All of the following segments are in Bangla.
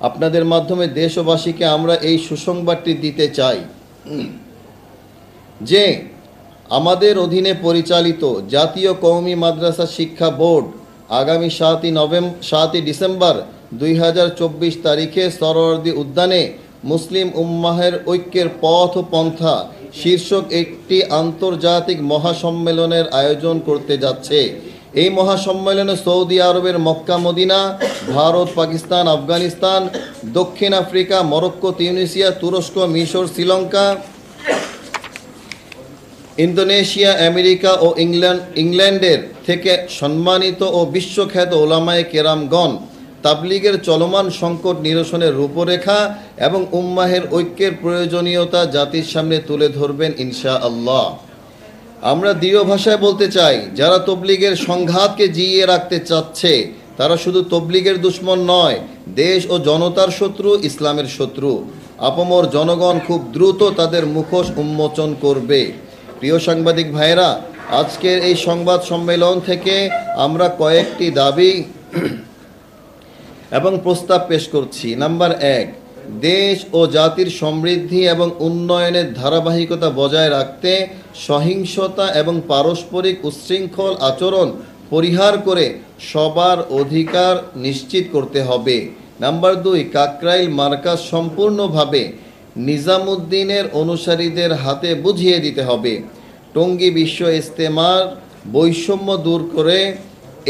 আপনাদের মাধ্যমে দেশবাসীকে আমরা এই সুসংবাদটি দিতে চাই যে আমাদের অধীনে পরিচালিত জাতীয় কওমি মাদ্রাসা শিক্ষা বোর্ড আগামী 7ই ডিসেম্বর 2024 তারিখে সরোয়ার্দী উদ্যানে মুসলিম উম্মাহের ঐক্যের পথ ও পন্থা শীর্ষক একটি আন্তর্জাতিক মহাসম্মেলনের আয়োজন করতে যাচ্ছে। এই মহাসম্মেলনে সৌদি আরবের মক্কা মদিনা, ভারত, পাকিস্তান, আফগানিস্তান, দক্ষিণ আফ্রিকা, মরক্কো, তিউনিসিয়া, তুরস্ক, মিশর, শ্রীলঙ্কা, ইন্দোনেশিয়া, আমেরিকা ও ইংল্যান্ডের থেকে সম্মানিত ও বিশ্বখ্যাত ওলামায়ে কেরামগণ তাবলীগের চলমান সংকট নিরসনের রূপরেখা এবং উম্মাহের ঐক্যের প্রয়োজনীয়তা জাতির সামনে তুলে ধরবেন ইনশাআল্লাহ। আমরা দৃঢ় ভাষায় বলতে চাই, যারা তবলীগের সংঘাতকে জিইয়ে রাখতে চাচ্ছে তারা শুধু তবলীগের দুশমন নয়, দেশ ও জনতার শত্রু, ইসলামের শত্রু। আপামর জনগণ খুব দ্রুত তাদের মুখোশ উন্মোচন করবে। প্রিয় সাংবাদিক ভাইয়েরা, আজকের এই সংবাদ সম্মেলন থেকে আমরা কয়েকটি দাবি এবং প্রস্তাব পেশ করছি। নাম্বার 1, দেশ ও জাতির সমৃদ্ধি এবং উন্নয়নের ধারাবাহিকতা বজায় রাখতে সহিংসতা এবং পারস্পরিক উচ্ছৃঙ্খল আচরণ পরিহার করে সবার অধিকার নিশ্চিত করতে হবে। নাম্বার 2, কাকরাইল মার্কাজ সম্পূর্ণভাবে নিজামুদ্দিনের অনুসারীদের হাতে বুঝিয়ে দিতে হবে। টঙ্গী বিশ্ব ইজতেমার বৈষম্য দূর করে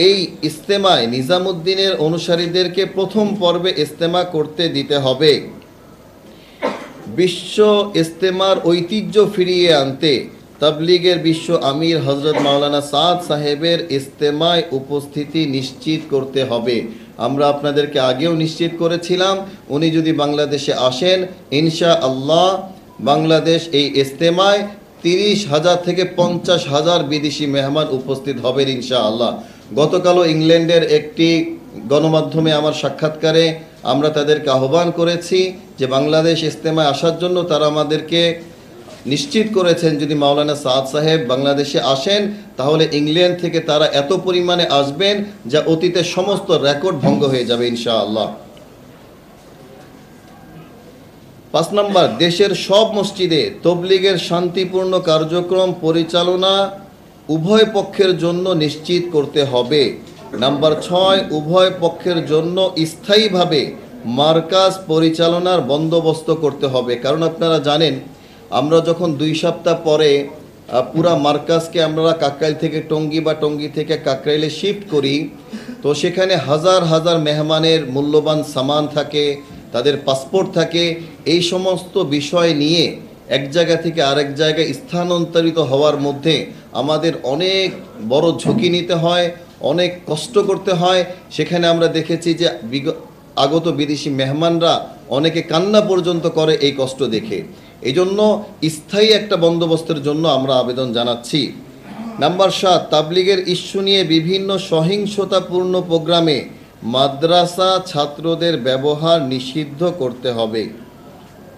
এই ইজতেমায় নিজামুদ্দিনের অনুসারীদেরকে প্রথম পর্বে ইজতেমা করতে দিতে হবে। বিশ্ব ইজতেমার ঐতিহ্য ফিরিয়ে আনতে তাবলীগের বিশ্ব আমির হযরত মাওলানা সাদ সাহেবের ইজতেমায় উপস্থিতি নিশ্চিত করতে হবে। আমরা আপনাদেরকে আগেও নিশ্চিত করেছিলাম, উনি যদি বাংলাদেশে আসেন ইনশাআল্লাহ বাংলাদেশ এই ইজতেমায় 30,000 থেকে 50,000 বিদেশি মেহমান উপস্থিত হবেন ইনশাআল্লাহ। গতকালও ইংল্যান্ডের একটি গণমাধ্যমে আমার সাক্ষাৎকারে আমরা তাদেরকে আহ্বান করেছি যে বাংলাদেশ ইজতেমায় আসার জন্য তারা আমাদেরকে নিশ্চিত করেছেন যদি মাওলানা সাদ সাহেব বাংলাদেশে আসেন তাহলে ইংল্যান্ড থেকে তারা এত পরিমাণে আসবেন যা অতীতের সমস্ত রেকর্ড ভঙ্গ হয়ে যাবে ইনশাআল্লাহ। 5 নম্বর, দেশের সব মসজিদে তবলীগের শান্তিপূর্ণ কার্যক্রম পরিচালনা উভয় পক্ষের জন্য নিশ্চিত করতে হবে। নাম্বার 6, উভয় পক্ষের জন্য স্থায়ীভাবে মার্কাজ পরিচালনার বন্দোবস্ত করতে হবে। কারণ আপনারা জানেন, আমরা যখন 2 সপ্তাহ পরে পুরা মার্কাজকে আমরা কাকরাইল থেকে টঙ্গী বা টঙ্গী থেকে কাকরাইলে শিফট করি, তো সেখানে হাজার হাজার মেহমানের মূল্যবান সামান থাকে, তাদের পাসপোর্ট থাকে। এই সমস্ত বিষয় নিয়ে এক জায়গা থেকে আরেক জায়গায় স্থানান্তরিত হওয়ার মধ্যে আমাদের অনেক বড় ঝুঁকি নিতে হয়, অনেক কষ্ট করতে হয়। সেখানে আমরা দেখেছি যে আগত বিদেশি মেহমানরা অনেকে কান্না পর্যন্ত করে এই কষ্ট দেখে। এই জন্য স্থায়ী একটা বন্দোবস্তের জন্য আমরা আবেদন জানাচ্ছি। নাম্বার 7, তাবলীগের ইস্যু নিয়ে বিভিন্ন সহিংসতাপূর্ণ প্রোগ্রামে মাদ্রাসা ছাত্রদের ব্যবহার নিষিদ্ধ করতে হবে।